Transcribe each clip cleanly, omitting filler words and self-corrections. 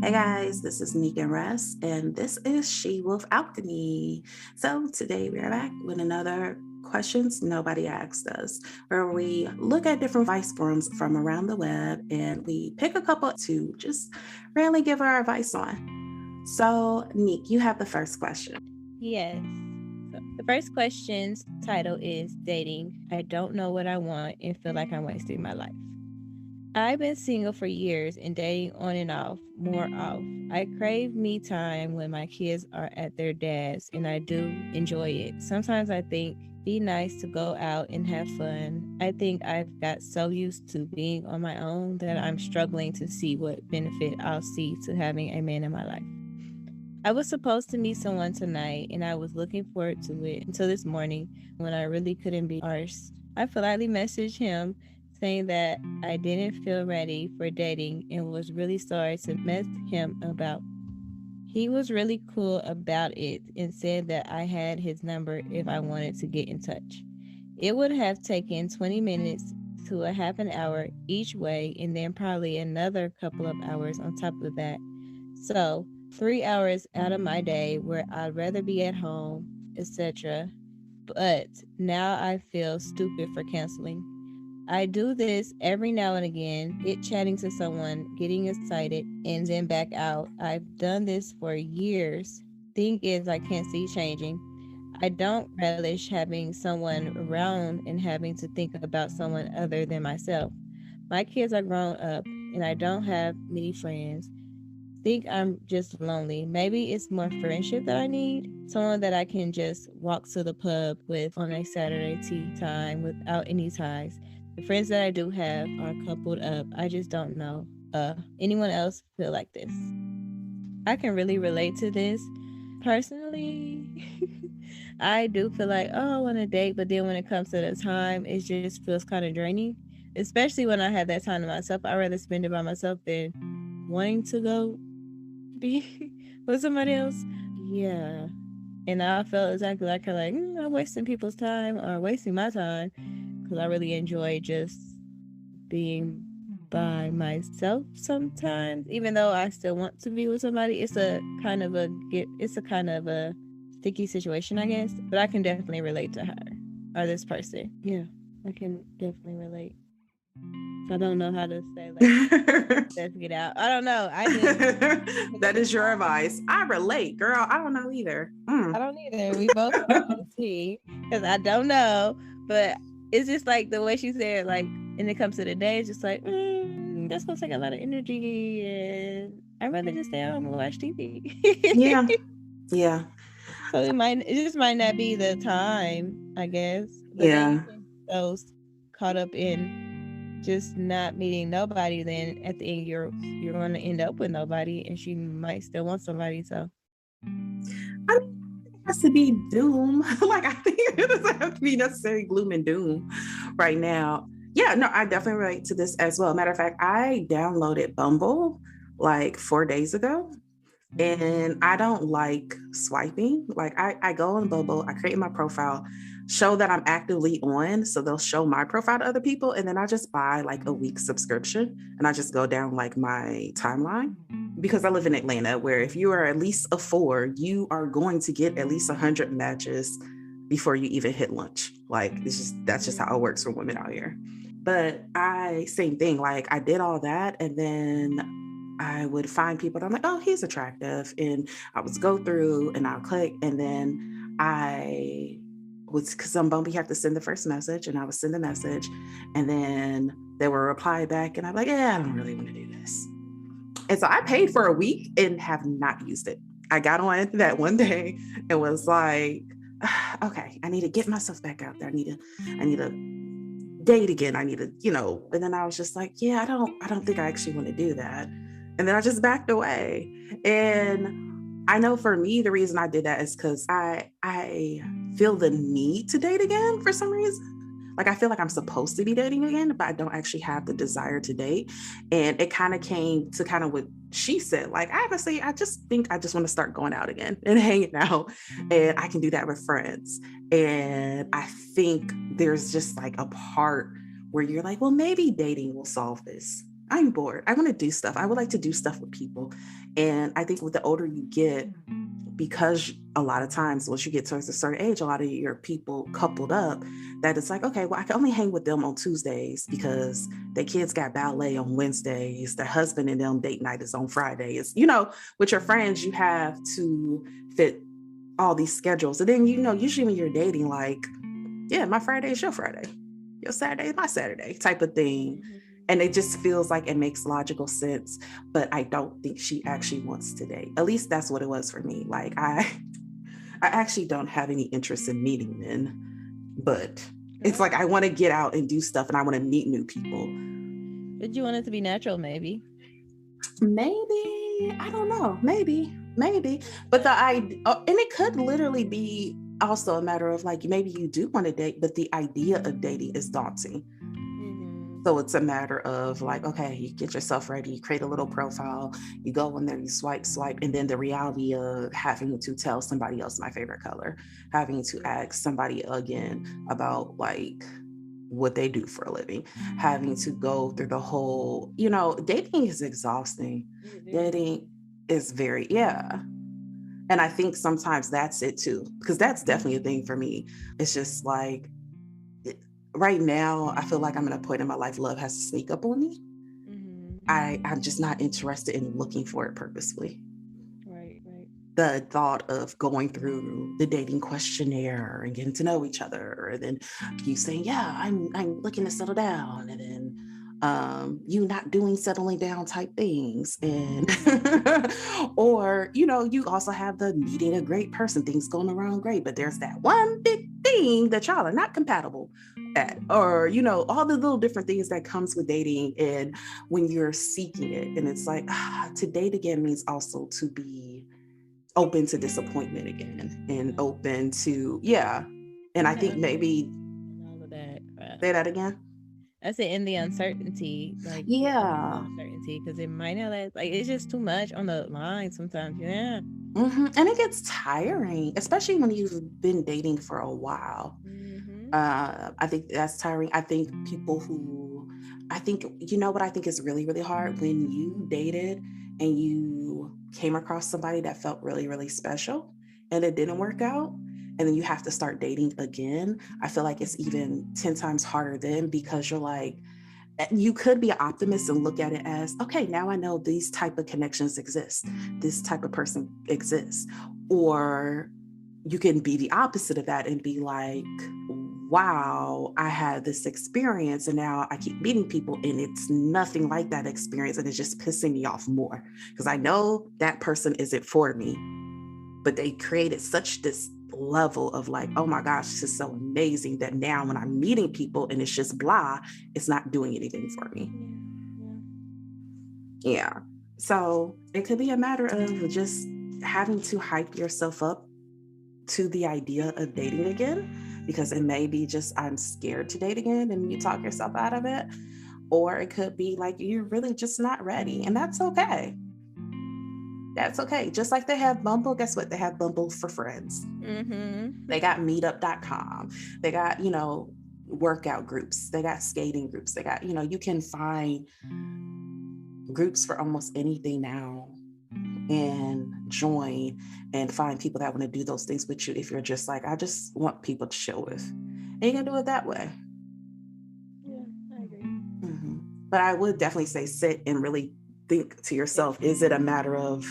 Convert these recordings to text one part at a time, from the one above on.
Hey guys, this is Nique and Ress, and this is She Wolf Alchemy. So today we are back with another questions nobody asked us, where we look at different advice forums from around the web and we pick a couple to just randomly give our advice on. So Nique, you have the first question. Yes. So the first question's title is Dating. I don't know what I want and feel like I'm wasting my life. I've been single for years and dating on and off, more off. I crave me time when my kids are at their dad's, and I do enjoy it. Sometimes I think be nice to go out and have fun. I think I've got so used to being on my own that I'm struggling to see what benefit I'll see to having a man in my life. I was supposed to meet someone tonight and I was looking forward to it until this morning when I really couldn't be arsed. I politely messaged him saying that I didn't feel ready for dating and was really sorry to mess him about. He was really cool about it and said that I had his number if I wanted to get in touch. It would have taken 20 minutes to a half an hour each way and then probably another couple of hours on top of that. So, 3 hours out of my day where I'd rather be at home, etc. But now I feel stupid for canceling. I do this every now and again, it chatting to someone, getting excited, and then back out. I've done this for years. Thing is, I can't see changing. I don't relish having someone around and having to think about someone other than myself. My kids are grown up, and I don't have many friends. Think I'm just lonely. Maybe it's more friendship that I need. Someone that I can just walk to the pub with on a Saturday tea time without any ties. The friends that I do have are coupled up. I just don't know. Anyone else feel like this? I can really relate to this. Personally, I do feel like, oh, I want to date, but then when it comes to the time, it just feels kind of draining. Especially when I had that time to myself. I'd rather spend it by myself than wanting to go be with somebody else. Yeah. And I felt exactly like her, like, I'm wasting people's time or wasting my time because I really enjoy just being by myself sometimes. Even though I still want to be with somebody, it's a kind of a sticky situation, I guess. But I can definitely relate to her or this person. Yeah, I can definitely relate. I don't know how to say like let's get out. I don't know. I just That is your advice. I relate, girl. I don't know either. I don't either. We both see because I don't know, but it's just like the way she said. Like, and it comes to the day, it's just like that's gonna take a lot of energy, and I'd rather just stay home and watch TV. Yeah. Yeah. So it just might not be the time, I guess. But then you Yeah. can so caught up in just not meeting nobody. Then at the end, you're going to end up with nobody, and she might still want somebody. So I mean, it has to be doom. Like, I think it doesn't have to be necessarily gloom and doom right now. Yeah, no, I definitely relate to this as well. Matter of fact, I downloaded Bumble like 4 days ago. And I don't like swiping. Like I go on Bumble, I create my profile, show that I'm actively on. So they'll show my profile to other people. And then I just buy like a week subscription and I just go down like my timeline. Because I live in Atlanta, where if you are at least a four, you are going to get at least 100 matches before you even hit lunch. Like that's just how it works for women out here. But same thing, like I did all that and then I would find people and I'm like, oh, he's attractive. And I would go through and I'll click. And then I was, because on Bumble, you have to send the first message and I would send the message. And then they would reply back and I'm like, yeah, I don't really want to do this. And so I paid for a week and have not used it. I got on that one day and was like, okay, I need to get myself back out there. I need to date again. I need to, and then I was just like, yeah, I don't think I actually want to do that. And then I just backed away. And I know for me, the reason I did that is because I feel the need to date again for some reason. Like I feel like I'm supposed to be dating again, but I don't actually have the desire to date. And it kind of came to kind of what she said. Like, honestly, I just think I just want to start going out again and hanging out. And I can do that with friends. And I think there's just like a part where you're like, well, maybe dating will solve this. I'm bored. I want to do stuff. I would like to do stuff with people. And I think with the older you get, because a lot of times once you get towards a certain age, a lot of your people coupled up, that it's like, okay, well, I can only hang with them on Tuesdays because their kids got ballet on Wednesdays, their husband and them date night is on Fridays. With your friends, you have to fit all these schedules. And then, usually when you're dating, like, yeah, my Friday is your Friday, your Saturday is my Saturday type of thing. And it just feels like it makes logical sense, but I don't think she actually wants to date. At least that's what it was for me. Like I actually don't have any interest in meeting men, but it's like I want to get out and do stuff and I want to meet new people. But you want it to be natural, maybe. Maybe, I don't know, maybe. But and it could literally be also a matter of like, maybe you do want to date, but the idea of dating is daunting. So it's a matter of like, okay, you get yourself ready, you create a little profile, you go in there, you swipe, and then the reality of having to tell somebody else my favorite color, having to ask somebody again about like what they do for a living, having to go through the whole, dating is exhausting. Dating is very, yeah. And I think sometimes that's it too, because that's definitely a thing for me. It's just like, right now, I feel like I'm at a point in my life, love has to sneak up on me. I'm just not interested in looking for it purposefully. Right. The thought of going through the dating questionnaire and getting to know each other, and then you saying, yeah, I'm looking to settle down, and then you not doing settling down type things, and or you also have the meeting a great person, things going around great, but there's that one big thing that y'all are not compatible at, or all the little different things that comes with dating. And when you're seeking it, and it's like, to date again means also to be open to disappointment again, and open to, yeah. And I think maybe all of that. Say that again. I said in the uncertainty, like uncertainty, because it might not last. Like it's just too much on the line sometimes. Yeah. And it gets tiring, especially when you've been dating for a while. I think that's tiring. I think what I think is really, really hard, when you dated and you came across somebody that felt really, really special and it didn't work out, and then you have to start dating again. I feel like it's even 10 times harder then, because you're like, you could be an optimist and look at it as, okay, now I know these type of connections exist. This type of person exists. Or you can be the opposite of that and be like, wow, I had this experience and now I keep meeting people and it's nothing like that experience, and it's just pissing me off more because I know that person isn't for me, but they created such this level of like, oh my gosh, this is so amazing, that now when I'm meeting people and it's just blah, it's not doing anything for me. Yeah. So it could be a matter of just having to hype yourself up to the idea of dating again, because it may be just, I'm scared to date again, and you talk yourself out of it. Or it could be like, you're really just not ready, and that's okay. That's okay. Just like they have Bumble, guess what? They have Bumble for friends. They got meetup.com. They got, workout groups. They got skating groups. They got, you can find groups for almost anything now and join and find people that want to do those things with you, if you're just like, I just want people to chill with. And you can do it that way. Yeah, I agree. But I would definitely say sit and really think to yourself, is it a matter of,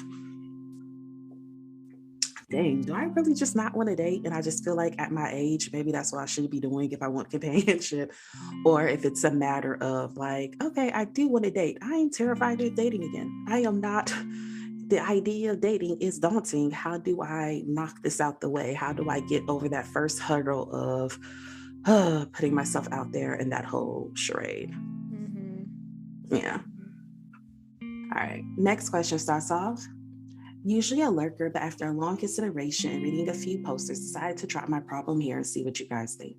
dang, do I really just not want to date? And I just feel like at my age, maybe that's what I should be doing if I want companionship. Or if it's a matter of like, okay, I do want to date. I am terrified of dating again. I am not. The idea of dating is daunting. How do I knock this out the way? How do I get over that first hurdle of putting myself out there in that whole charade? Yeah. All right. Next question starts off. Usually a lurker, but after a long consideration and reading a few posters, decided to drop my problem here and see what you guys think.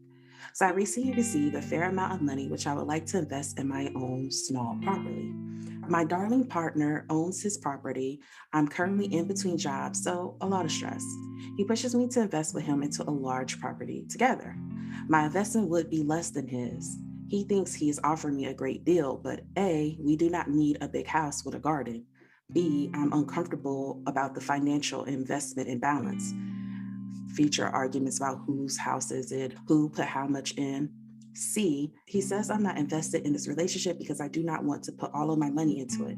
So I recently received a fair amount of money, which I would like to invest in my own small property. My darling partner owns his property. I'm currently in between jobs, so a lot of stress. He pushes me to invest with him into a large property together. My investment would be less than his. He thinks he's offering me a great deal, but A, we do not need a big house with a garden. B, I'm uncomfortable about the financial investment imbalance. Feature arguments about whose house is it, who put how much in. C, he says I'm not invested in this relationship because I do not want to put all of my money into it.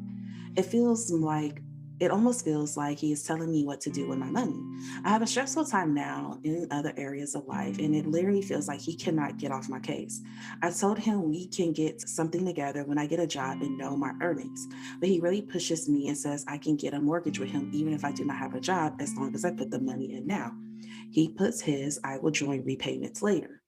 It feels like it almost feels like he is telling me what to do with my money. I have a stressful time now in other areas of life, and it literally feels like he cannot get off my case. I told him we can get something together when I get a job and know my earnings, but he really pushes me and says I can get a mortgage with him even if I do not have a job as long as I put the money in now. He puts his I will join repayments later.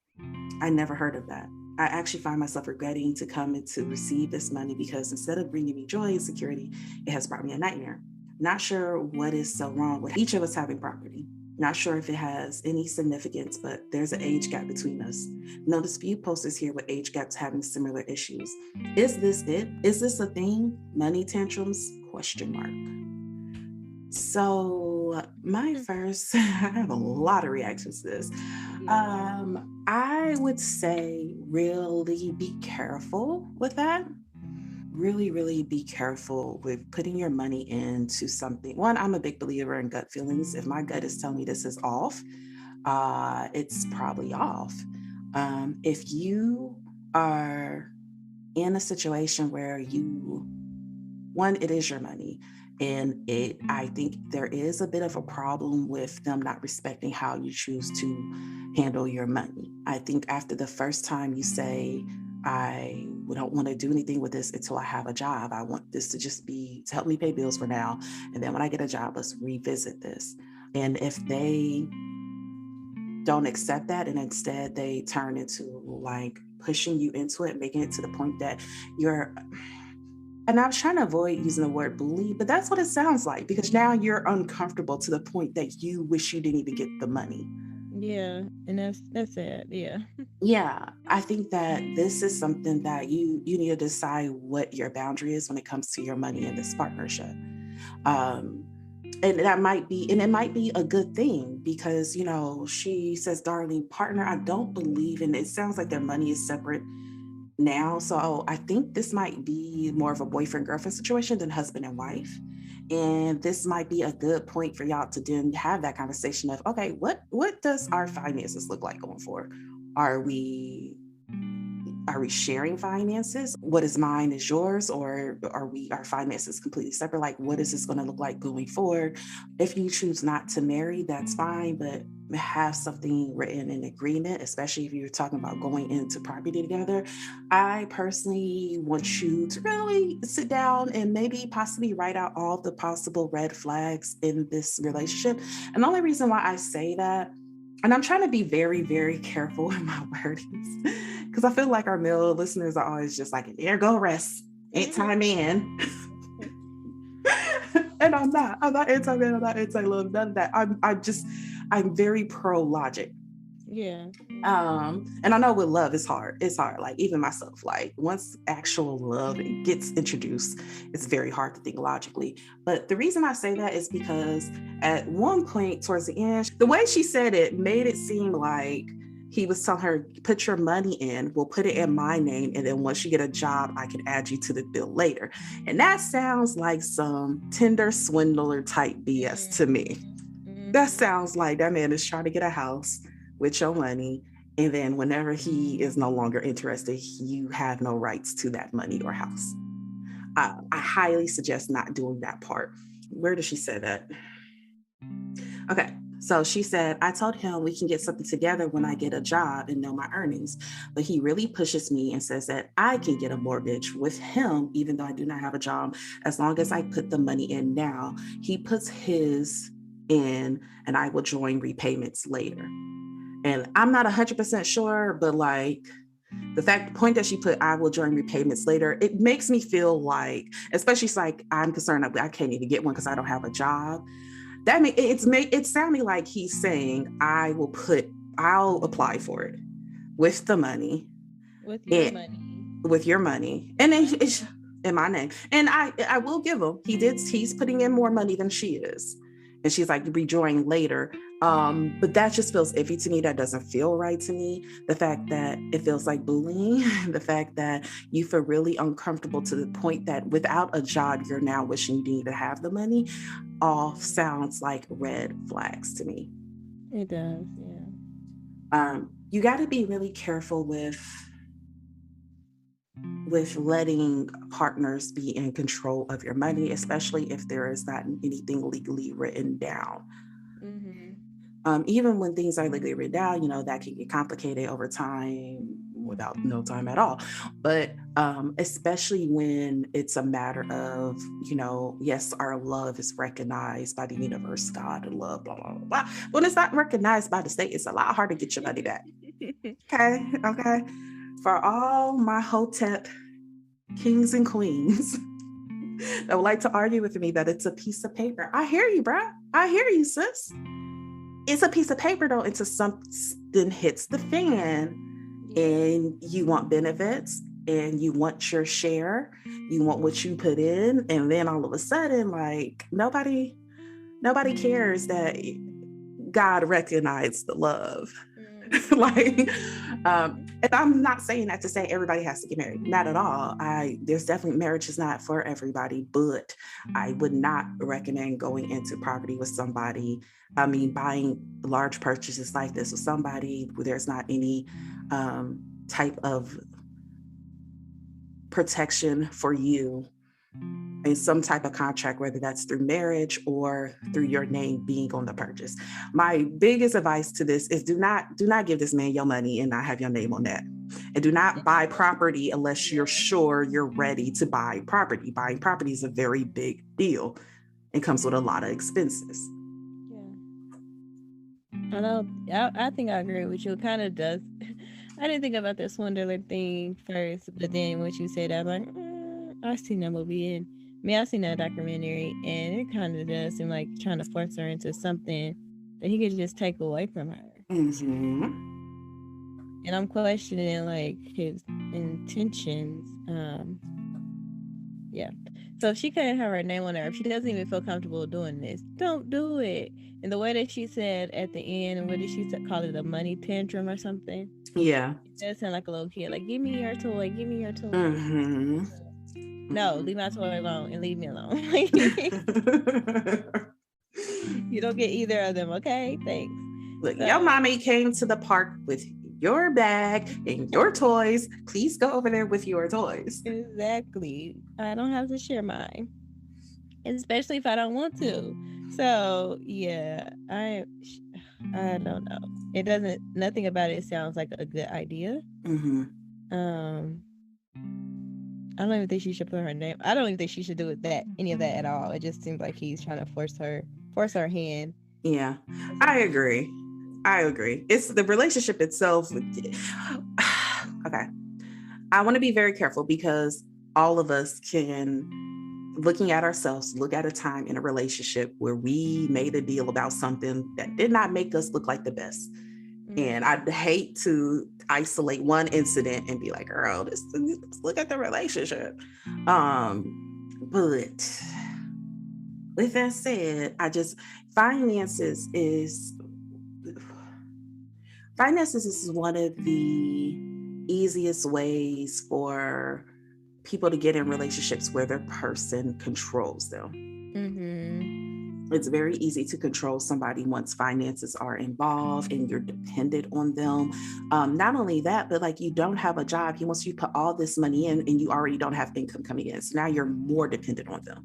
I never heard of that. I actually find myself regretting to come and to receive this money because instead of bringing me joy and security, it has brought me a nightmare. Not sure what is so wrong with each of us having property. Not sure if it has any significance, but there's an age gap between us. Notice few posters here with age gaps having similar issues. Is this it? Is this a thing? Money tantrums? Question mark. So my first, I have a lot of reactions to this. I would say really be careful with that. Really, really be careful with putting your money into something. One, I'm a big believer in gut feelings. If my gut is telling me this is off, it's probably off. If you are in a situation where one, it is your money. And I think there is a bit of a problem with them not respecting how you choose to handle your money. I think after the first time you say, I don't want to do anything with this until I have a job. I want this to just be to help me pay bills for now. And then when I get a job, let's revisit this. And if they don't accept that and instead they turn into like pushing you into it, making it to the point that you're, and I was trying to avoid using the word bully, but that's what it sounds like because now you're uncomfortable to the point that you wish you didn't even get the money. Yeah, and that's it. Yeah. Yeah, I think that this is something that you need to decide what your boundary is when it comes to your money in this partnership. Um, and it might be a good thing because she says, darling partner, I don't believe in it. It sounds like their money is separate now. So I think this might be more of a boyfriend girlfriend situation than husband and wife. And this might be a good point for y'all to then have that conversation of, okay, what does our finances look like going forward? Are we sharing finances? What is mine is yours, or are our finances completely separate? Like, what is this going to look like going forward? If you choose not to marry, that's fine, but have something written in agreement, especially if you're talking about going into property together. I personally want you to really sit down and maybe possibly write out all the possible red flags in this relationship. And the only reason why I say that, and I'm trying to be very, very careful with my wordings, because I feel like our male listeners are always just like, there go Ress, ain't time in. And I'm not anti-man, I'm not anti-love, none of that. I'm very pro logic. Yeah. And I know with love it's hard. It's hard. Like even myself, like once actual love gets introduced, it's very hard to think logically. But the reason I say that is because at one point towards the end, the way she said it made it seem like he was telling her, put your money in, we'll put it in my name. And then once you get a job, I can add you to the bill later. And that sounds like some Tinder swindler type BS to me. That sounds like that man is trying to get a house with your money. And then whenever he is no longer interested, you have no rights to that money or house. I highly suggest not doing that part. Where does she say that? Okay. So she said, I told him we can get something together when I get a job and know my earnings. But he really pushes me and says that I can get a mortgage with him, even though I do not have a job, as long as I put the money in now. He puts his in and I will join repayments later. And I'm not 100% sure, but like the point that she put, I will join repayments later, it makes me feel like, especially like I'm concerned I can't even get one because I don't have a job. That it's sounding like he's saying I'll apply for it with the money, with your money, and then it's in my name. And I will give him. He's putting in more money than she is, And she's like, rejoin later. But that just feels iffy to me. That doesn't feel right to me. The fact that it feels like bullying, the fact that you feel really uncomfortable to the point that without a job, you're now wishing you need to have the money, all sounds like red flags to me. It does, yeah. You got to be really careful with letting partners be in control of your money, especially if there is not anything legally written down. Mm-hmm. Even when things are legally written down, that can get complicated over time without no time at all. But especially when it's a matter of, yes, our love is recognized by the universe, God, and love, blah, blah, blah. When it's not recognized by the state, it's a lot harder to get your money back. Okay. Okay. For all my Hotep kings and queens that would like to argue with me that it's a piece of paper, I hear you, bruh. I hear you, sis. It's a piece of paper though until something hits the fan and you want benefits and you want your share, you want what you put in, and then all of a sudden, like nobody cares that God recognized the love. Like, and I'm not saying that to say everybody has to get married. Not at all. There's definitely, marriage is not for everybody, but I would not recommend going into property with somebody. I mean, buying large purchases like this with somebody where there's not any type of protection for you in some type of contract, whether that's through marriage or through your name being on the purchase. My biggest advice to this is do not give this man your money and not have your name on that. And do not buy property unless you're sure you're ready to buy property. Buying property is a very big deal. It comes with a lot of expenses. Yeah. I think I agree with you. It kind of does. I didn't think about the swindler thing first, but then when you said that, I'm like, I've seen that movie and I've seen that documentary, and it kind of does seem like trying to force her into something that he could just take away from her. Mm-hmm. And I'm questioning like his intentions. Yeah. So if she can't have her name on there, if she doesn't even feel comfortable doing this, don't do it. And the way that she said at the end, what did she call it, a money tantrum or something? Yeah. It does sound like a little kid, like, give me your toy, give me your toy. Mm-hmm. No, leave my toy alone and leave me alone. You don't get either of them, okay? Thanks. Look, your mommy came to the park with your bag and your toys. Please go over there with your toys. Exactly. I don't have to share mine, especially if I don't want to. So yeah, I don't know. It doesn't. Nothing about it sounds like a good idea. Mm-hmm. I don't even think she should put her name. I don't even think she should do any of that at all. It just seems like he's trying to force her hand. Yeah, I agree. It's the relationship itself. Okay. I want to be very careful because all of us can, looking at ourselves, look at a time in a relationship where we made a deal about something that did not make us look like the best. And I'd hate to isolate one incident and be like, girl, let's look at the relationship. But with that said, finances is one of the easiest ways for people to get in relationships where their person controls them. It's very easy to control somebody once finances are involved and you're dependent on them. Not only that, but like you don't have a job. He wants you to put all this money in and you already don't have income coming in. So now you're more dependent on them.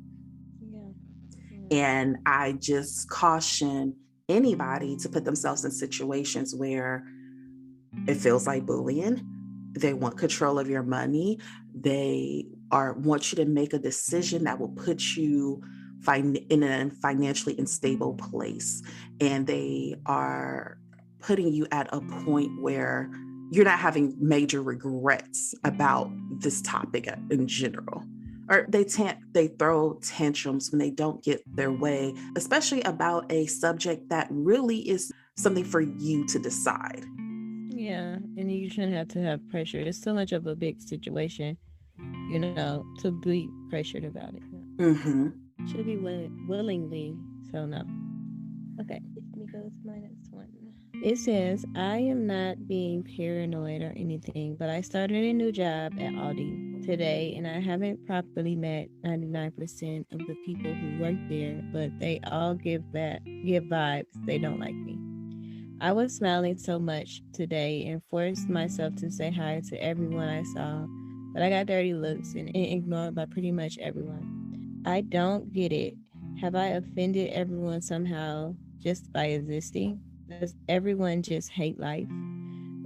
And I just caution anybody to put themselves in situations where it feels like bullying. They want control of your money. They want you to make a decision that will put you in a financially unstable place. And they are putting you at a point where you're not having major regrets about this topic in general. Or they throw tantrums when they don't get their way, especially about a subject that really is something for you to decide. Yeah, and you shouldn't have to have pressure. It's so much of a big situation, to be pressured about it. Mm-hmm. Should be willingly, so no. Okay, let me go to my next one. It says, I am not being paranoid or anything, but I started a new job at Aldi today and I haven't properly met 99% of the people who work there, but they all give vibes they don't like me. I was smiling so much today and forced myself to say hi to everyone I saw, but I got dirty looks and ignored by pretty much everyone. I don't get it. Have I offended everyone somehow just by existing? Does everyone just hate life?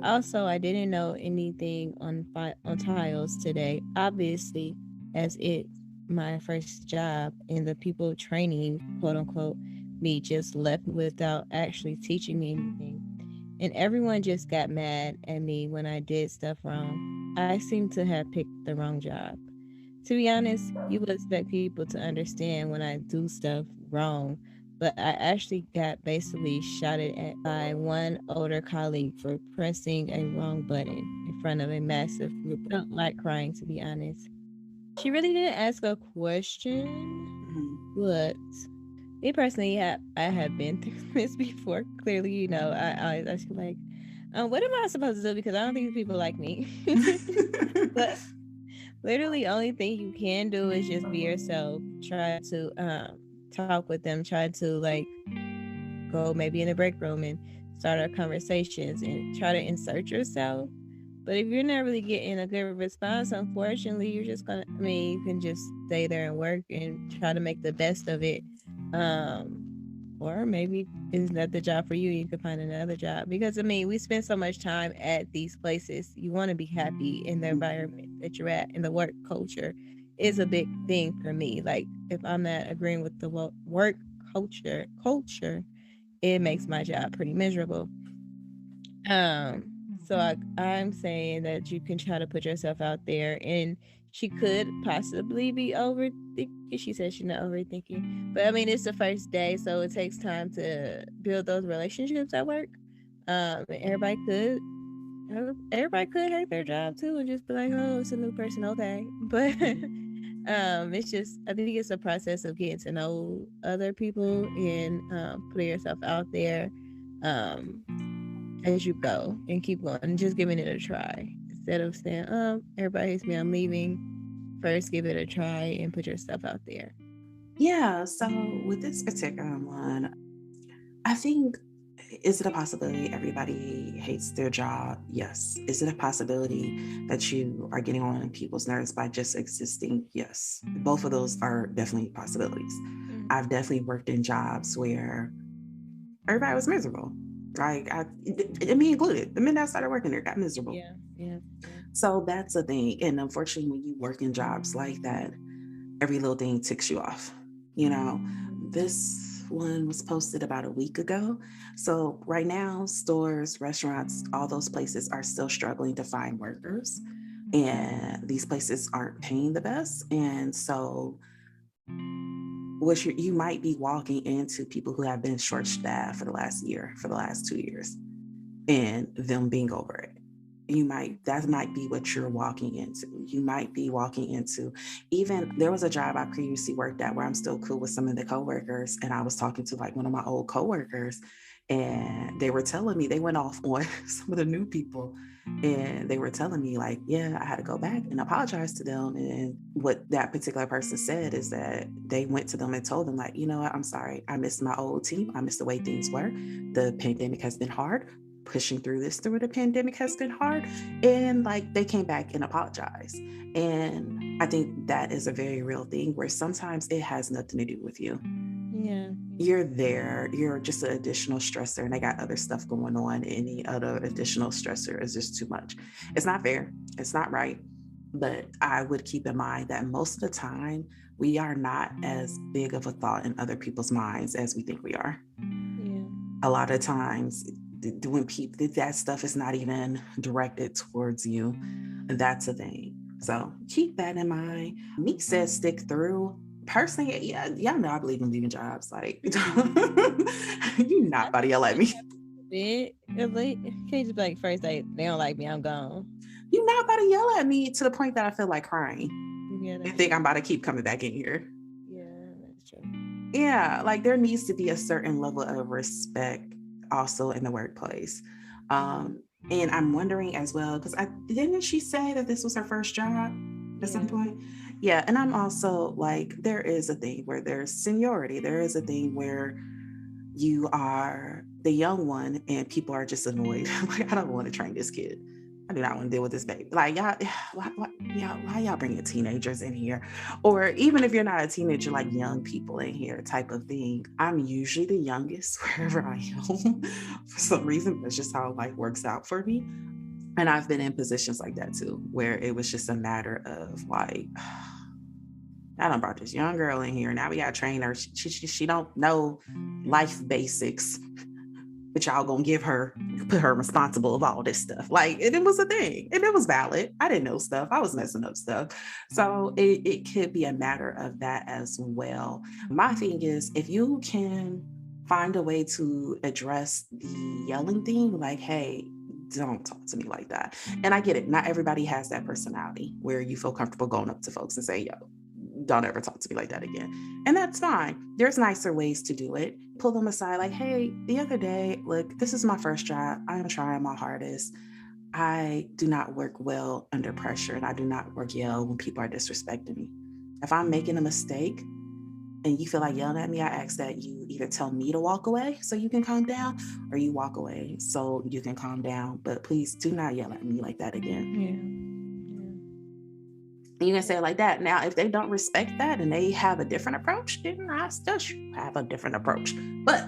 Also, I didn't know anything on tiles today, obviously, as it's my first job, and the people training, quote unquote, me just left without actually teaching me anything. And everyone just got mad at me when I did stuff wrong. I seem to have picked the wrong job. To be honest, you would expect people to understand when I do stuff wrong, but I actually got basically shouted at by one older colleague for pressing a wrong button in front of a massive group. I felt like crying, to be honest. She really didn't ask a question, Mhm. but me personally, I have been through this before. Clearly, I always ask you like, what am I supposed to do? Because I don't think people like me. But literally, only thing you can do is just be yourself. Try to talk with them. Try to like go maybe in the break room and start our conversations and try to insert yourself. But if you're not really getting a good response, unfortunately, you're just gonna. I mean, you can just stay there and work and try to make the best of it. Um, or maybe it's not the job for you. You could find another job because I mean, we spend so much time at these places. You want to be happy in the environment that you're at, and the work culture is a big thing for me. Like if I'm not agreeing with the work culture, it makes my job pretty miserable. I'm saying that you can try to put yourself out there, and she could possibly be overthinking. She said she's not overthinking, but I mean it's the first day, so it takes time to build those relationships at work. Everybody could hate their job too and just be like, oh, it's a new person, okay. But it's just I think it's a process of getting to know other people and putting yourself out there. Um, as you go and keep going and just giving it a try instead of saying, everybody hates me, I'm leaving. First, give it a try and put yourself out there. Yeah, so with this particular one, I think, is it a possibility everybody hates their job? Yes. Is it a possibility that you are getting on people's nerves by just existing? Yes. Both of those are definitely possibilities. Mm. I've definitely worked in jobs where everybody was miserable. Like me included. The minute I started working there, got miserable. Yeah, yeah, yeah. So that's a thing. And unfortunately, when you work in jobs like that, every little thing ticks you off. You know, this one was posted about a week ago. So right now, stores, restaurants, all those places are still struggling to find workers. And these places aren't paying the best. And so what you might be walking into people who have been short staffed for the last year, for the last 2 years, and them being over it. That might be what you're walking into. You might be walking into, even there was a job I previously worked at where I'm still cool with some of the coworkers, and I was talking to like one of my old coworkers, and they were telling me, they went off on some of the new people, and they were telling me like, yeah, I had to go back and apologize to them. And what that particular person said is that they went to them and told them like, you know what, I'm sorry, I missed my old team, I missed the way things were, the pandemic has been hard, pushing through this through the pandemic has been hard. And like they came back and apologized. And I think that is a very real thing where sometimes it has nothing to do with you. Yeah. You're there, you're just an additional stressor, and they got other stuff going on. Any other additional stressor is just too much. It's not fair, it's not right. But I would keep in mind that most of the time we are not as big of a thought in other people's minds as we think we are. Yeah. A lot of times when people, that stuff is not even directed towards you, that's a thing. So keep that in mind. Meek says stick through. Personally, yeah, y'all know I believe in leaving jobs. Like you not I about to think yell at you me. have to be like, can't just be like first they don't like me, I'm gone. You not about to yell at me to the point that I feel like crying Yeah, and that's think I'm true. about to keep coming back in here. Yeah, that's true. Yeah, like there needs to be a certain level of respect also in the workplace. Um, and I'm wondering as well, because I didn't she say that this was her first job at some Yeah. point? Yeah, and I'm also like, there is a thing where there's seniority. There is a thing where you are the young one and people are just annoyed. Like, I don't want to train this kid. I do not want to deal with this baby. Like, y'all, why y'all bringing teenagers in here? Or even if you're not a teenager, like young people in here type of thing. I'm usually the youngest wherever I am. For some reason, that's just how life works out for me. And I've been in positions like that too, where it was just a matter of like, I done brought this young girl in here. Now we got to train her. She don't know life basics, but y'all gonna give her, put her responsible of all this stuff. Like, it was a thing, and it was valid. I didn't know stuff. I was messing up stuff. So it could be a matter of that as well. My thing is, if you can find a way to address the yelling thing, like, hey, don't talk to me like that. And I get it. Not everybody has that personality where you feel comfortable going up to folks and say, yo, don't ever talk to me like that again. And that's fine. There's nicer ways to do it. Pull them aside, like, hey, the other day, look, this is my first job. I am trying my hardest. I do not work well under pressure, and I do not work well when people are disrespecting me. If I'm making a mistake and you feel like yelling at me, I ask that you either tell me to walk away so you can calm down, or you walk away so you can calm down. But please do not yell at me like that again. Yeah. You can say it like that. Now, if they don't respect that and they have a different approach, then I still have a different approach. But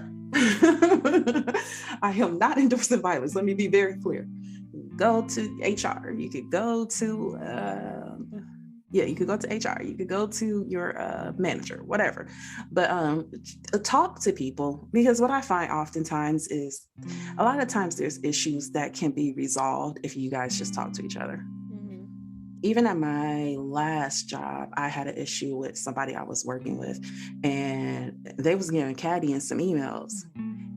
I am not endorsing violence. Let me be very clear. Go to HR. You could go to you could go to HR. You could go to your manager, whatever. But talk to people, because what I find oftentimes is a lot of times there's issues that can be resolved if you guys just talk to each other. Even at my last job, I had an issue with somebody I was working with, and they was giving Caddy in some emails.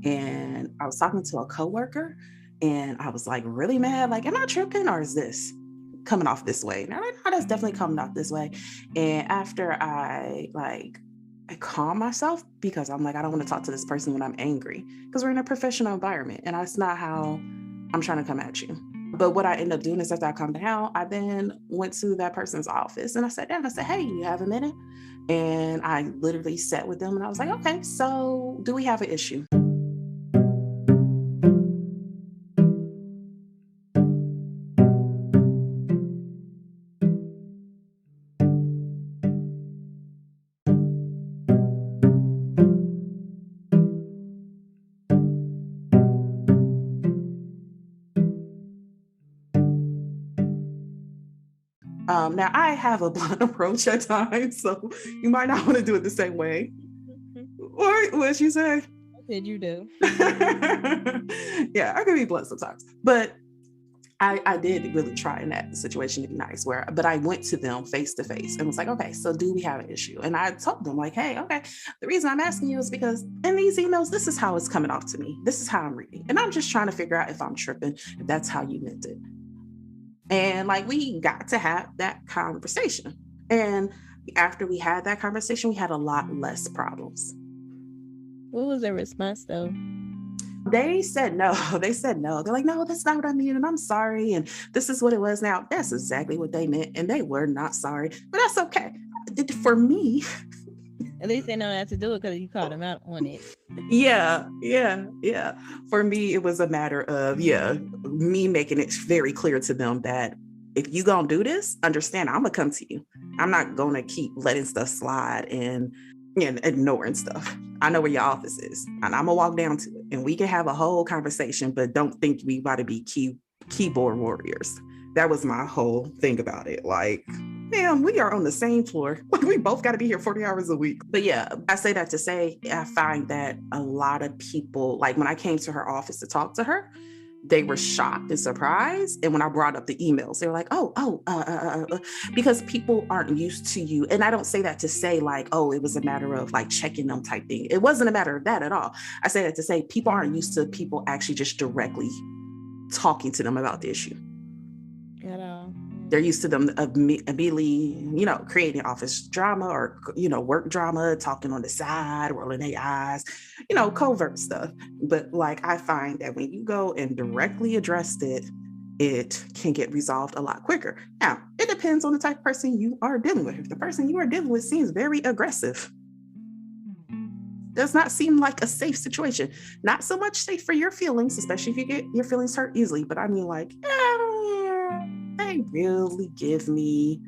And I was talking to a coworker, and I was like really mad, like, am I tripping, or is this coming off this way? And I'm like, no, that's definitely coming off this way. And after I calm myself, because I'm like, I don't want to talk to this person when I'm angry, because we're in a professional environment, and that's not how I'm trying to come at you. But what I ended up doing is, after I calmed down, I then went to that person's office and I sat down. I said, hey, you have a minute? And I literally sat with them and I was like, okay, so do we have an issue? Now, I have a blunt approach at times, so you might not want to do it the same way. What did she say? What did you do? Yeah, I can be blunt sometimes, but I did really try in that situation to be nice, but I went to them face to face and was like, okay, so do we have an issue? And I told them like, hey, okay, the reason I'm asking you is because in these emails, this is how it's coming off to me. This is how I'm reading. And I'm just trying to figure out if I'm tripping, if that's how you meant it. And like, we got to have that conversation. And after we had that conversation, we had a lot less problems. What was their response though? They said no. They said no. They're like, no, that's not what I mean. And I'm sorry. And this is what it was. Now, that's exactly what they meant. And they were not sorry, but that's okay. For me, At least they know not to do it because you called them out on it. yeah. For me, it was a matter of, me making it very clear to them that if you gonna do this, understand, I'm gonna come to you. I'm not gonna keep letting stuff slide and ignoring stuff. I know where your office is, and I'm gonna walk down to it, and we can have a whole conversation, but don't think we about to be keyboard warriors. That was my whole thing about it. Like, damn, we are on the same floor. Like, we both got to be here 40 hours a week. But yeah, I say that to say, I find that a lot of people, like when I came to her office to talk to her, they were shocked and surprised. And when I brought up the emails, they were like, because people aren't used to you. And I don't say that to say like, oh, it was a matter of like checking them type thing. It wasn't a matter of that at all. I say that to say people aren't used to people actually just directly talking to them about the issue. At all. They're used to them immediately, creating office drama or, work drama, talking on the side, rolling their eyes, covert stuff. But like, I find that when you go and directly address it, it can get resolved a lot quicker. Now, it depends on the type of person you are dealing with. If the person you are dealing with seems very aggressive, does not seem like a safe situation. Not so much safe for your feelings, especially if you get your feelings hurt easily. But I mean, like, they really give me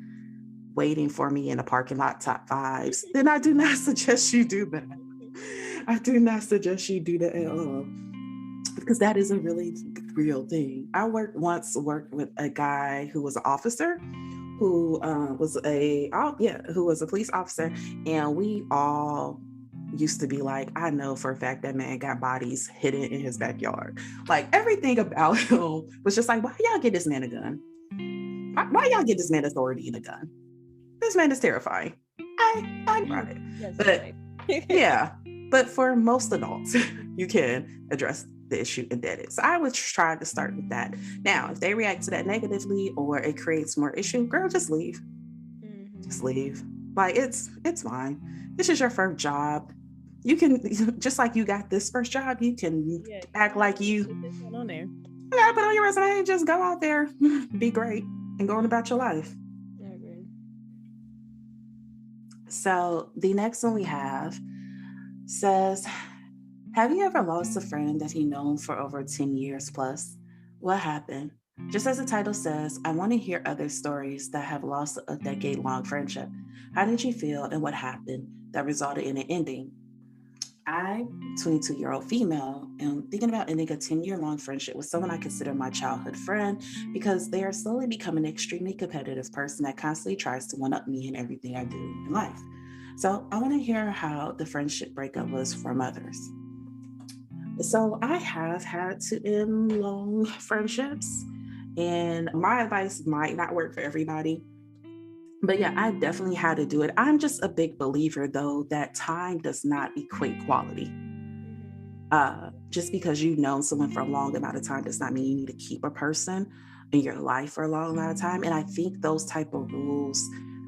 waiting for me in a parking lot top vibes, then I do not suggest you do that. I do not suggest you do that at all, because that is a really real thing. I once worked with a guy who was an officer, who was a police officer, and we all used to be like, I know for a fact that man got bodies hidden in his backyard. Like, everything about him was just like, why y'all get this man a gun? Why y'all get this man authority in a gun? This man is terrifying. I brought it. That's But right. yeah, but for most adults, you can address the issue and dead it. So I would try to start with that. Now, if they react to that negatively or it creates more issue, girl, just leave. Just leave. Like, it's fine. This is your first job. You can, just like you got this first job, you can act like you on there. gotta put on your resume, just go out there, be great, and go on about your life. I agree. So the next one we have says, have you ever lost a friend that you known for over 10 years plus? What happened? Just as the title says, I want to hear other stories that have lost a decade-long friendship. How did you feel and what happened that resulted in an ending? I'm 22-year-old female and thinking about ending a 10-year-long friendship with someone I consider my childhood friend because they are slowly becoming an extremely competitive person that constantly tries to one-up me in everything I do in life. So I want to hear how the friendship breakup was from others. So I have had to end long friendships, and my advice might not work for everybody. But yeah, I definitely had to do it. I'm just a big believer, though, that time does not equate quality. Just because you've known someone for a long amount of time does not mean you need to keep a person in your life for a long amount of time. And I think those type of rules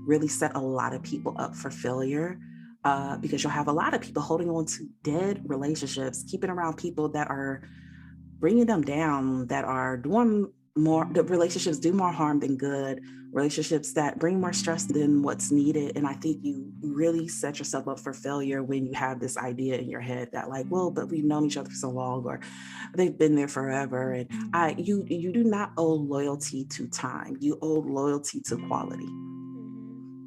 really set a lot of people up for failure, because you'll have a lot of people holding on to dead relationships, keeping around people that are bringing them down, that are doing more, the relationships do more harm than good, relationships that bring more stress than what's needed. And I think you really set yourself up for failure when you have this idea in your head that, like, well, but we've known each other for so long, or they've been there forever. And you do not owe loyalty to time. You owe loyalty to quality.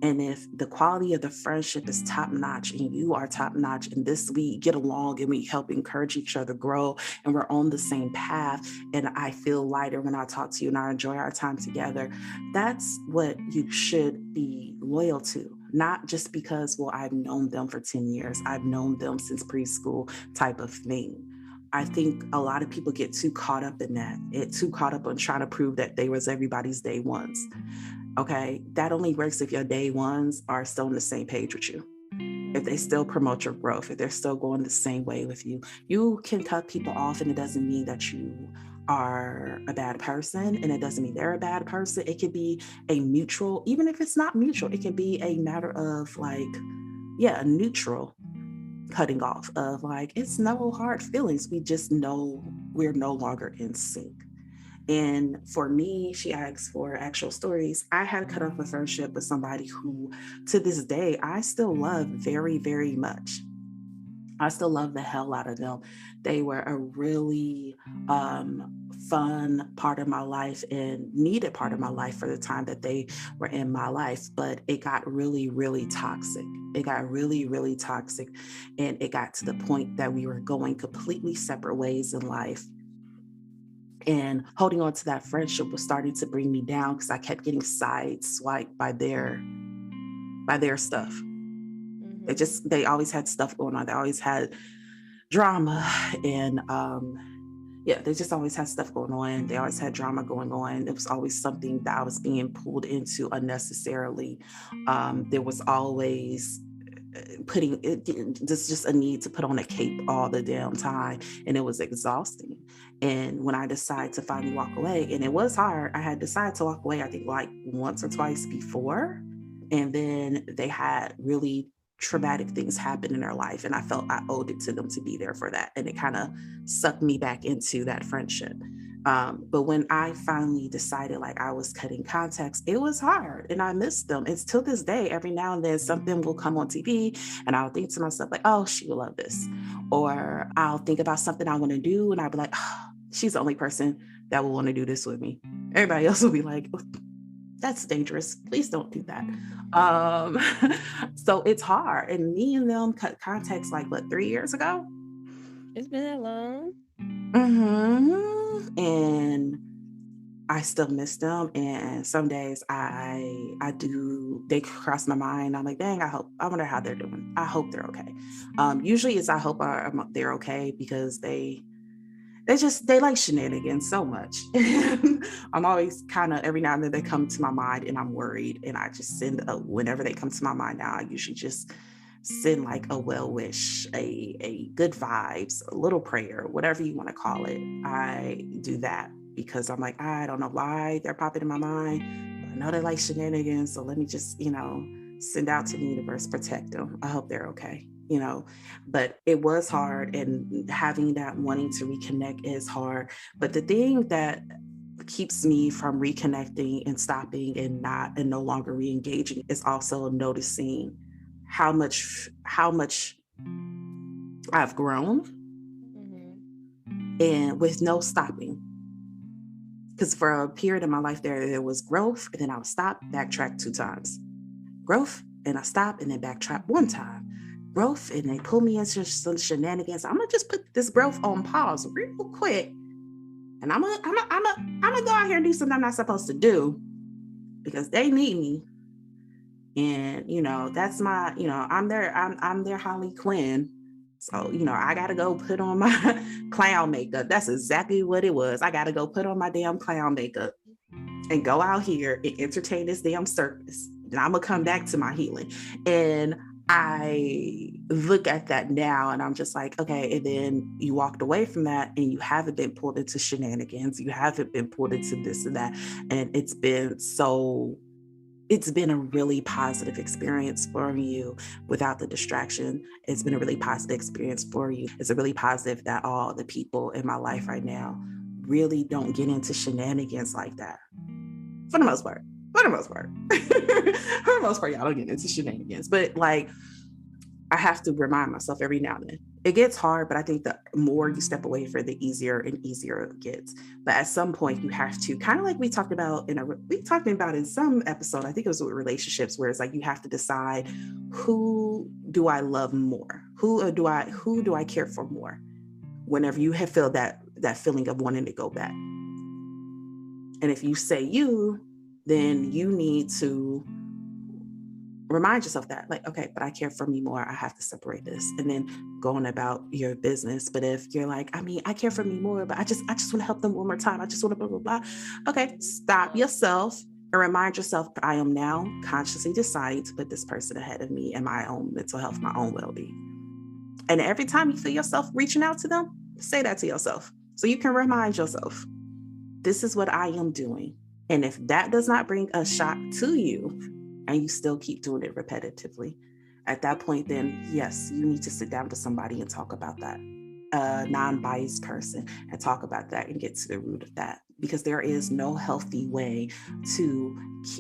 And if the quality of the friendship is top notch and you are top notch, and we get along and we help encourage each other grow and we're on the same path, and I feel lighter when I talk to you and I enjoy our time together, that's what you should be loyal to. Not just because, well, I've known them for 10 years, I've known them since preschool type of thing. I think a lot of people get too caught up in that, too caught up on trying to prove that they was everybody's day ones. Okay, that only works if your day ones are still on the same page with you. If they still promote your growth, if they're still going the same way with you. You can cut people off, and it doesn't mean that you are a bad person, and it doesn't mean they're a bad person. It could be a mutual, even if it's not mutual, it can be a matter of like, a neutral cutting off of like, it's no hard feelings. We just know we're no longer in sync. And for me, she asked for actual stories. I had cut off a friendship with somebody who, to this day, I still love very, very much. I still love the hell out of them. They were a really fun part of my life and needed part of my life for the time that they were in my life. But it got really, really toxic. It got really, really toxic. And it got to the point that we were going completely separate ways in life. And holding on to that friendship was starting to bring me down because I kept getting sideswiped by their stuff. They always had stuff going on. They always had drama, and they just always had stuff going on. They always had drama going on. It was always something that I was being pulled into unnecessarily. There was always just a need to put on a cape all the damn time, and it was exhausting. And when I decided to finally walk away, and it was hard, I had decided to walk away, I think like once or twice before. And then they had really traumatic things happen in their life. And I felt I owed it to them to be there for that. And it kind of sucked me back into that friendship. But when I finally decided like I was cutting contacts, it was hard and I missed them. It's till this day, every now and then something will come on TV and I'll think to myself like, oh, she will love this. Or I'll think about something I want to do and I'll be like, oh, she's the only person that will want to do this with me. Everybody else will be like, oh, that's dangerous. Please don't do that. So it's hard. And me and them cut contacts like what, 3 years ago? It's been that long. And I still miss them. And some days I do, they cross my mind. I'm like, dang, I wonder how they're doing. I hope they're okay. Usually it's, I hope they're okay because they like shenanigans so much. I'm always kind of, every now and then they come to my mind and I'm worried. And I just send, whenever they come to my mind now, I usually just send like a well wish, a good vibes, a little prayer, whatever you want to call it. I do that because I'm like, I don't know why they're popping in my mind. I know they like shenanigans. So let me just, send out to the universe, protect them. I hope they're okay. But it was hard, and having that wanting to reconnect is hard. But the thing that keeps me from reconnecting and stopping and no longer re-engaging is also noticing how much I've grown, and with no stopping. Because for a period of my life there was growth, and then I would stop, backtrack 2 times. Growth, and I stop, and then backtrack 1 time. Growth, and they pull me into some shenanigans. I'm gonna just put this growth on pause real quick, and I'm gonna go out here and do something I'm not supposed to do because they need me. And that's my, I'm their Harley Quinn. So I gotta go put on my clown makeup. That's exactly what it was. I gotta go put on my damn clown makeup and go out here and entertain this damn circus. And I'm gonna come back to my healing. And I look at that now and I'm just like, okay, and then you walked away from that and you haven't been pulled into shenanigans. You haven't been pulled into this and that. And it's been a really positive experience for you without the distraction. It's been a really positive experience for you. It's a really positive that all the people in my life right now really don't get into shenanigans like that. For the most part. For the most part, y'all don't get into shenanigans. But like, I have to remind myself every now and then. It gets hard, but I think the more you step away from it, the easier and easier it gets. But at some point, you have to, kind of like we talked about in some episode, I think it was with relationships, where it's like you have to decide, who do I love more? Who do I care for more? Whenever you have felt that feeling of wanting to go back. And if you say you, then you need to remind yourself that, like, okay, but I care for me more. I have to separate this, and then going about your business. But if you're like, I care for me more, but I just want to help them one more time. I just want to blah, blah, blah. Okay, stop yourself and remind yourself, I am now consciously deciding to put this person ahead of me and my own mental health, my own well-being. And every time you feel yourself reaching out to them, say that to yourself. So you can remind yourself, this is what I am doing. And if that does not bring a shock to you and you still keep doing it repetitively, at that point, then yes, you need to sit down with somebody and talk about that, a non-biased person, and talk about that and get to the root of that. Because there is no healthy way to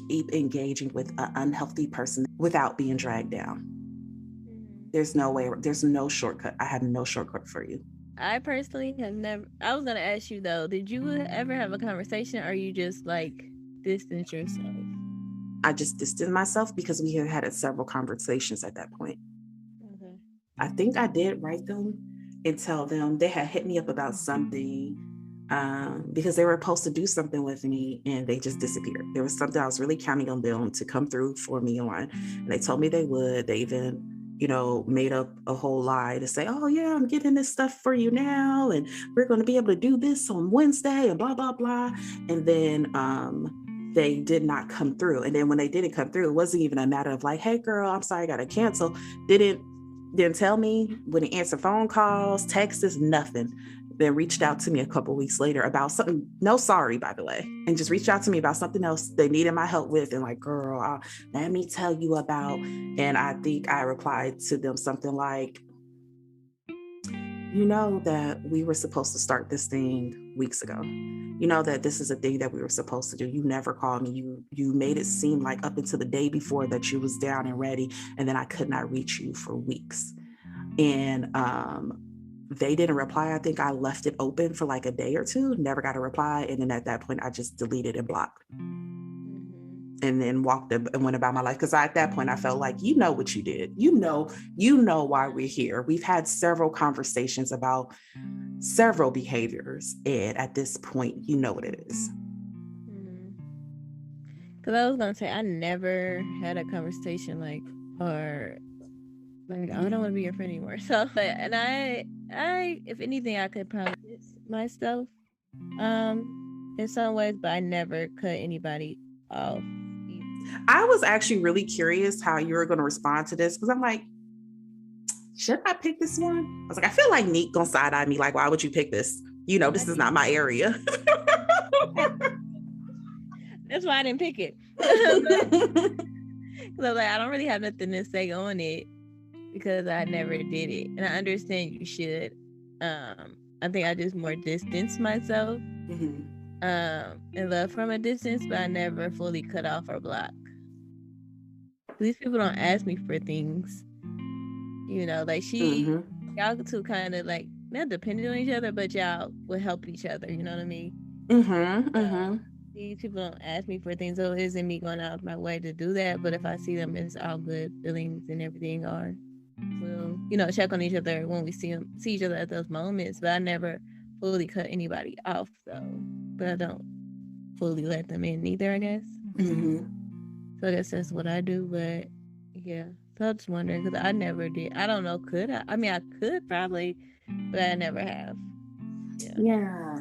keep engaging with an unhealthy person without being dragged down. There's no way, there's no shortcut. I have no shortcut for you. I personally have never. I was gonna ask you though, did you ever have a conversation, or you just like distance yourself? I just distanced myself because we had several conversations at that point. Okay. I think I did write them and tell them. They had hit me up about something because they were supposed to do something with me and they just disappeared. There was something I was really counting on them to come through for me on, and they told me they would. They even made up a whole lie to say, oh yeah, I'm getting this stuff for you now, and we're going to be able to do this on Wednesday and blah, blah, blah. And then they did not come through. And then when they didn't come through, it wasn't even a matter of like, hey girl, I'm sorry, I got to cancel. Didn't tell me, wouldn't answer phone calls, texts, nothing. then reached out to me a couple weeks later about something, no sorry, by the way, and just reached out to me about something else they needed my help with. And like, girl, let me tell you about. And I think I replied to them something like, you know that we were supposed to start this thing weeks ago. You know that this is a thing that we were supposed to do. You never called me. You made it seem like up until the day before that you was down and ready, and then I could not reach you for weeks. And they didn't reply. I think I left it open for like a day or two, never got a reply. And then at that point, I just deleted and blocked. And then walked and went about my life. Because at that point, I felt like, you know what you did. You know why we're here. We've had several conversations about several behaviors. And at this point, you know what it is. Because I was going to say, I never had a conversation like, I don't want to be your friend anymore. So, and I, if anything, I could probably myself, in some ways, but I never cut anybody off. I was actually really curious how you were going to respond to this, because I'm like, should I pick this one? I was like, I feel like Nique gonna side eye me. Like, why would you pick this? You know, this is not my area. That's why I didn't pick it. Because I was like, I don't really have nothing to say on it because I never did it. And I understand you should. I think I just more distanced myself. And love from a distance, but I never fully cut off or block. These people don't ask me for things, you know, like y'all two kind of like not dependent on each other, but y'all would help each other, you know what I mean? These people don't ask me for things, so it isn't me going out of my way to do that. But if I see them, it's all good feelings and everything, or we'll, you know, check on each other when we see each other at those moments. But I never fully cut anybody off, so. But I don't fully let them in either, I guess. So I guess that's what I do. But yeah, so I'm just wondering, because I never did. I don't know, could I? I mean, I could probably, but I never have. Yeah.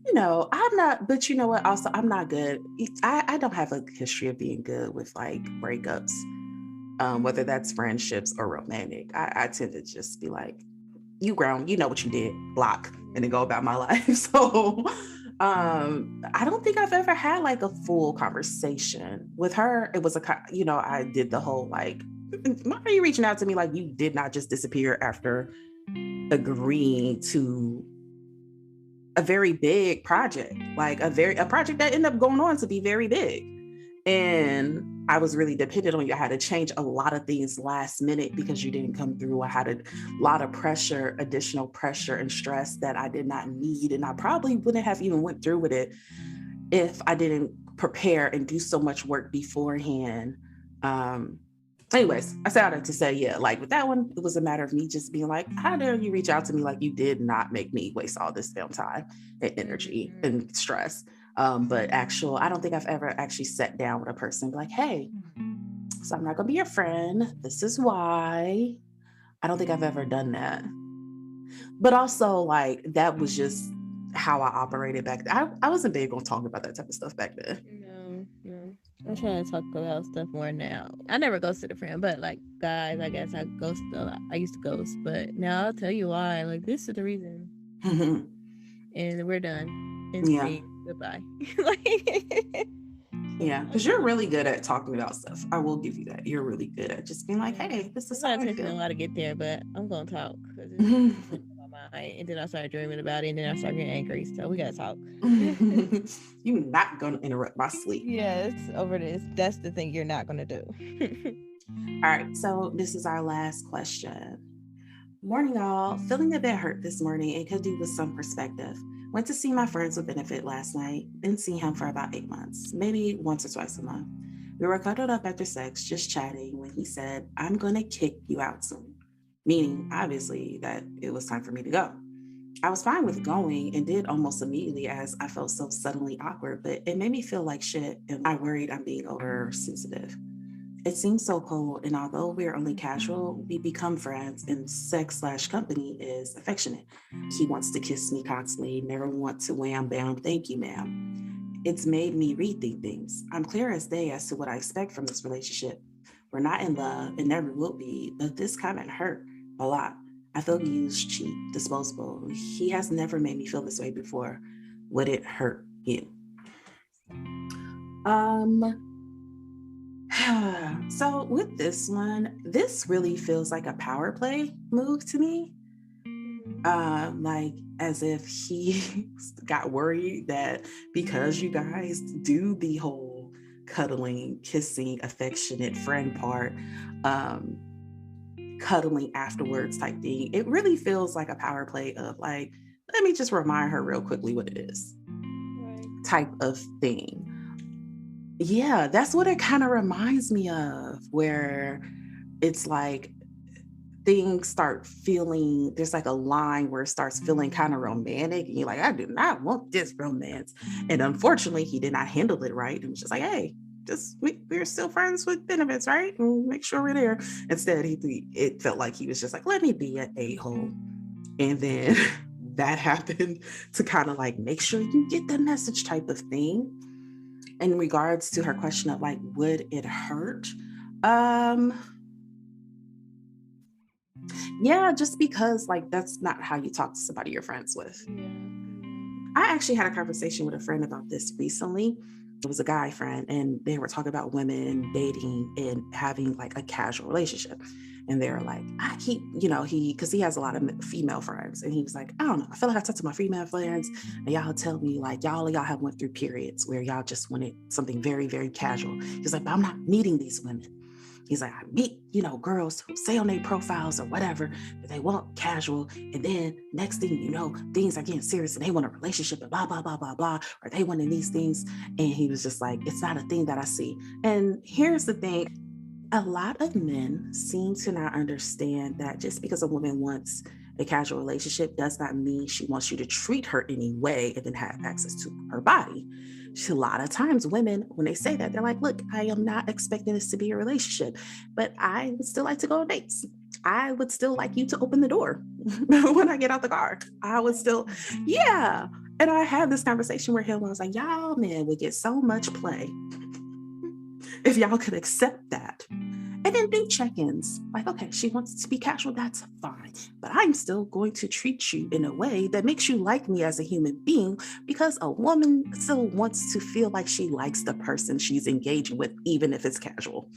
You know, I'm not, but you know what? Also, I'm not good. I don't have a history of being good with like breakups, whether that's friendships or romantic. I tend to just be like, you grown, you know what you did, block, and then go about my life. So I don't think I've ever had like a full conversation with her. It was I did the whole like, why are you reaching out to me? Like, you did not just disappear after agreeing to a very big project, like a project that ended up going on to be very big. And I was really dependent on you. I had to change a lot of things last minute because you didn't come through. I had a lot of pressure, additional pressure and stress that I did not need. And I probably wouldn't have even went through with it if I didn't prepare and do so much work beforehand. Anyways, I said that to say, yeah, like with that one, it was a matter of me just being like, how dare you reach out to me? Like, you did not make me waste all this damn time and energy and stress. But I don't think I've ever actually sat down with a person and be like, hey, so I'm not going to be your friend. This is why. I don't think I've ever done that. But also, like, that was just how I operated back then. I wasn't big on talking about that type of stuff back then. No. I'm trying to talk about stuff more now. I never ghosted a friend, but like guys, I guess I ghost a lot. I used to ghost, but now I'll tell you why. Like, this is the reason. And we're done. And see, goodbye. Yeah, because you're really good at talking about stuff. I will give you that. You're really good at just being like, hey, this is how I feel. A lot to get there, but I'm going to talk because and then I started dreaming about it, and then I started getting angry. So we gotta talk. You're not gonna interrupt my sleep. Yes, over this. That's the thing you're not gonna do. All right, so this is our last question. Morning, y'all. Feeling a bit hurt this morning and could do with some perspective. Went to see my friends with benefit last night. Didn't see him for about 8 months, maybe once or twice a month. We were cuddled up after sex, just chatting, when he said, I'm gonna kick you out soon. Meaning, obviously, that it was time for me to go. I was fine with going and did almost immediately, as I felt so suddenly awkward, but it made me feel like shit, and I worried I'm being oversensitive. It seems so cold, and although we're only casual, we become friends, and sex/company is affectionate. He wants to kiss me constantly, never want to wham bam, thank you, ma'am. It's made me rethink things. I'm clear as day as to what I expect from this relationship. We're not in love and never will be, but this comment hurt a lot. I feel used, cheap, disposable. He has never made me feel this way before. Would it hurt you? Um, so with this one, this really feels like a power play move to me. Like as if he got worried that because you guys do the whole cuddling, kissing, affectionate friend part, um, cuddling afterwards type thing, it really feels like a power play of like, let me just remind her real quickly what it is Right. type of thing. Yeah, that's what it kind of reminds me of, where it's like things start feeling, there's like a line where it starts feeling kind of romantic and you're like, I do not want this romance. And unfortunately he did not handle it right and was just like, hey, just we're still friends with benefits, right? And make sure we're there. Instead it felt like he was just like, let me be an a-hole. And then that happened to kind of like make sure you get the message type of thing. In regards to her question of like, would it hurt? um Yeah, just because like that's not how you talk to somebody you're friends with. Yeah. I actually had a conversation with a friend about this recently. It was a guy friend, and they were talking about women dating and having like a casual relationship. And they were like, I keep, because he has a lot of female friends, and he was like, I don't know, I feel like I talk to my female friends, and y'all tell me like y'all have went through periods where y'all just wanted something very, very casual. He's like, but I'm not meeting these women. He's like, I meet, girls who say on their profiles or whatever that they want casual. And then next thing you know, things are getting serious and they want a relationship and blah, blah, blah, blah, blah, or they wanting these things. And he was just like, it's not a thing that I see. And here's the thing. A lot of men seem to not understand that just because a woman wants a casual relationship does not mean she wants you to treat her any way and then have access to her body. A lot of times women, when they say that, they're like, look, I am not expecting this to be a relationship, but I would still like to go on dates. I would still like you to open the door when I get out the car. I would still, yeah. And I had this conversation with him. I was like, y'all men would get so much play if y'all could accept that. And then do check-ins. Like, okay, she wants to be casual, that's fine. But I'm still going to treat you in a way that makes you like me as a human being, because a woman still wants to feel like she likes the person she's engaging with, even if it's casual.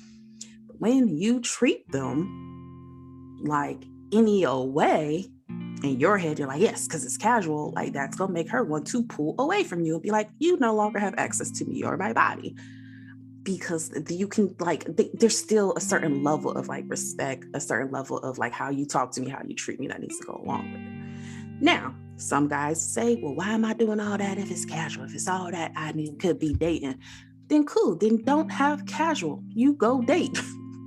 But when you treat them like any old way, in your head, you're like, yes, because it's casual, like that's going to make her want to pull away from you and be like, you no longer have access to me or my body. Because you can like there's still a certain level of like respect, a certain level of like how you talk to me, how you treat me, that needs to go along with it. Now some guys say, well, why am I doing all that if it's casual? If it's all that I could be dating, then cool, then don't have casual, you go date.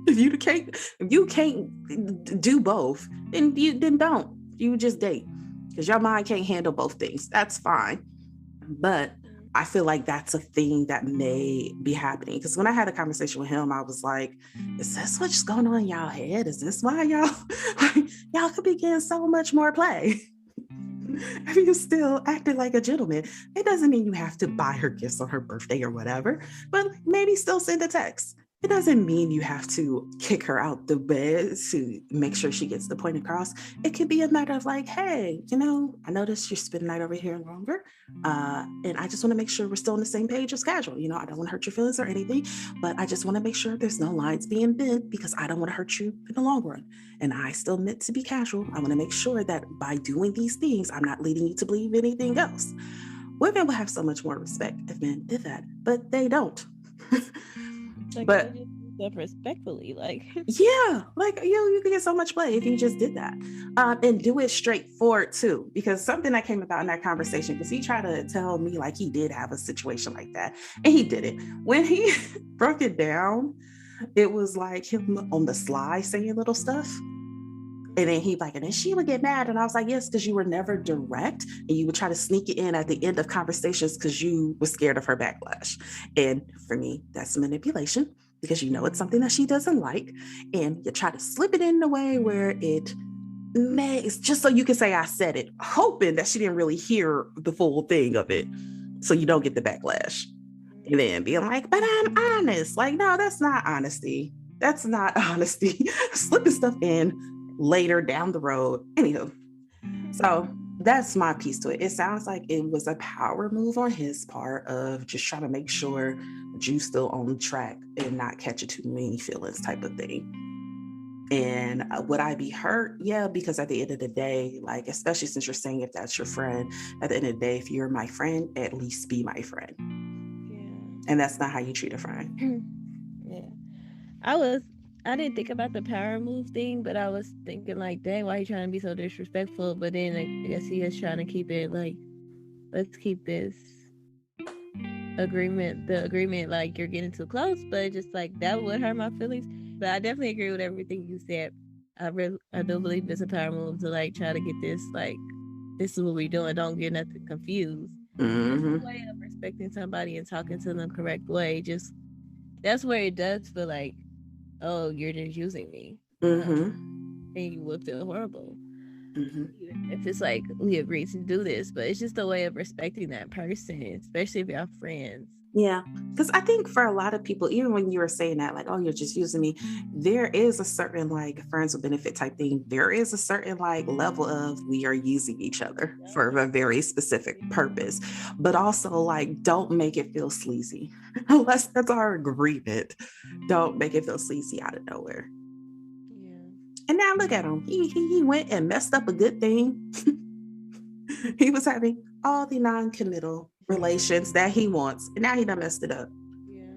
if you can't do both, then don't, you just date, because your mind can't handle both things. That's fine. But I feel like that's a thing that may be happening, because when I had a conversation with him, I was like, is this what's going on in y'all head? Is this why y'all could be getting so much more play? If you still acting like a gentleman, it doesn't mean you have to buy her gifts on her birthday or whatever, but maybe still send a text. It doesn't mean you have to kick her out the bed to make sure she gets the point across. It could be a matter of like, hey, I noticed you're spending the night over here longer. And I just want to make sure we're still on the same page as casual. I don't want to hurt your feelings or anything, but I just want to make sure there's no lines being bent, because I don't want to hurt you in the long run. And I still meant to be casual. I want to make sure that by doing these things, I'm not leading you to believe anything else. Women will have so much more respect if men did that, but they don't. Like, But respectfully, like, yeah, like you could get so much play if you just did that, and do it straightforward too. Because something that came about in that conversation, because he tried to tell me like he did have a situation like that, and he did it. When he broke it down, it was like him on the sly saying little stuff. And then and then she would get mad. And I was like, yes, because you were never direct, and you would try to sneak it in at the end of conversations because you were scared of her backlash. And for me, that's manipulation, because it's something that she doesn't like. And you try to slip it in a way where it's just so you can say I said it, hoping that she didn't really hear the full thing of it, so you don't get the backlash. And then being like, but I'm honest. Like, no, that's not honesty. That's not honesty. Slipping stuff in later down the road. Anywho, so that's my piece to it. It sounds like it was a power move on his part of just trying to make sure that you still on track and not catching too many feelings type of thing. And would I be hurt? Yeah, because at the end of the day, like, especially since you're saying if that's your friend, at the end of the day, if you're my friend, at least be my friend. Yeah. And that's not how you treat a friend. Yeah. I didn't think about the power move thing, but I was thinking like, dang, why are you trying to be so disrespectful? But then I guess he is trying to keep it like, let's keep this agreement like you're getting too close, but just like that would hurt my feelings. But I definitely agree with everything you said. I do believe it's a power move to like try to get this like, this is what we're doing. Don't get nothing confused. It's a way of respecting somebody and talking to them the correct way. Just that's where it does feel like, oh, you're just using me. And you would feel horrible. If it's like we agreed to do this, but it's just a way of respecting that person, especially if y'all friends. Yeah, because I think for a lot of people, even when you were saying that, like, oh, you're just using me, there is a certain like friends with benefit type thing. There is a certain like level of we are using each other for a very specific purpose, but also like don't make it feel sleazy unless that's our agreement. Don't make it feel sleazy out of nowhere. Yeah. And now look at him. He went and messed up a good thing. He was having all the non-committal relations that he wants, and now he done messed it up. Yeah.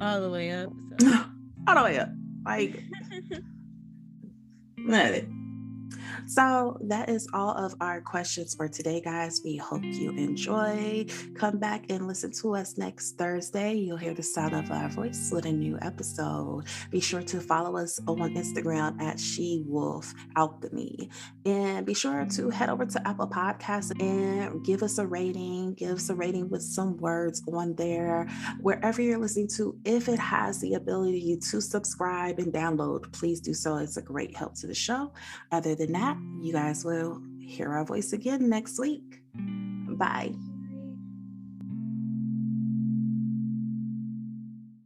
All the way up. So. All the way up. Like, let it. So that is all of our questions for today, guys. We hope you enjoy. Come back and listen to us next Thursday. You'll hear the sound of our voice with a new episode. Be sure to follow us on Instagram at SheWolfAlchemy. And be sure to head over to Apple Podcasts and give us a rating. Give us a rating with some words on there. Wherever you're listening to, if it has the ability to subscribe and download, please do so. It's a great help to the show. Other than that, you guys will hear our voice again next week. Bye.